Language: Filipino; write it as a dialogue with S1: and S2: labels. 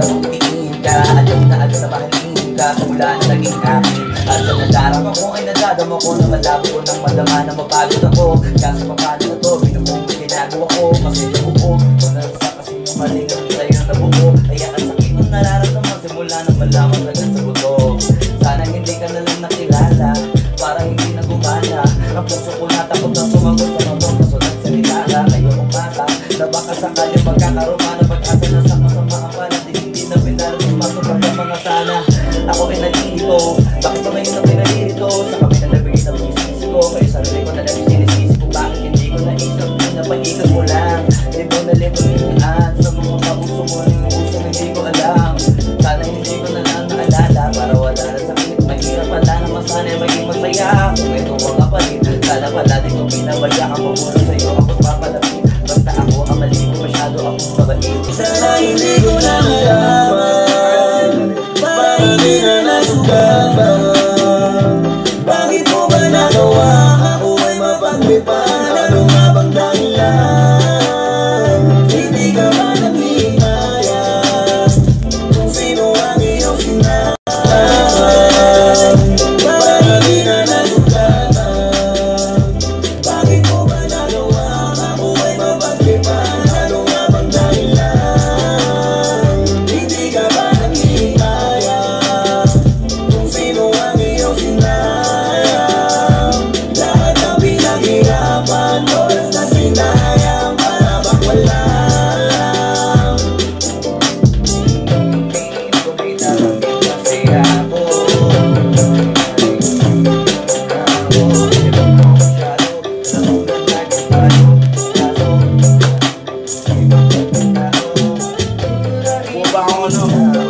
S1: kung tingin ka, alam na agad na mahalin ka, simula na naging akin. At sa nadarama ko ay nadadama ko na malabo ko nang madama na mapagod ako. Kaso paano na to, binubong ginagawa ko, kasi nabuo wala sa kasi yung malingang sa'yo na buo. Kaya ang sakit ng nararamdaman simula na malaman agad sa buto. Sana hindi ka na lang nakilala, para hindi na gumana. Ang puso ko natakot na sumagot sa mga kasunod sa nilala. Kayo umasa na baka sakali magkakaroon na pag-asa na sa kasamaan pa natin hindi na pinala sumasubang sa mga sana. Ako ay nalilito, bakit ba ngayon na pinalilito? Sa kami na nabigay ng isisi ko, kayo sarili ko na lang sinisisi ko. Bakit hindi ko naisap, napag-ikot mo lang libo na libuan sa mga kapuso mo ng puso hindi ko alam. Sana hindi ko na lang naalala, para wala na sakit. Mahirap pala na masanay maging masaya kung ito mga palit. Sana pala di ko pinabaya ang pagmuro sa'yo, ako papalapit. Basta ako ang mali ko, masyado akong mabait.
S2: Sana hindi ko na nalaman, parang hindi na nasugaban. Bakit mo ba nagawa ako ay mapagripan? Ano nga bang dahilan? Hindi ka ba nag-iaya kung sino ang iyong sinama? Parang hindi na nasugatan. Bakit mo ba nagawa ako ay mapagripan? Ano nga bang dahilan? Hindi ka ba nag-iaya kung sino ang iyong sinayang? Lahat ng pinaghirapan, oras na sinayang, para bang wala lang.
S1: Kung may narating kasi ako,
S2: Bumaba ako, ano?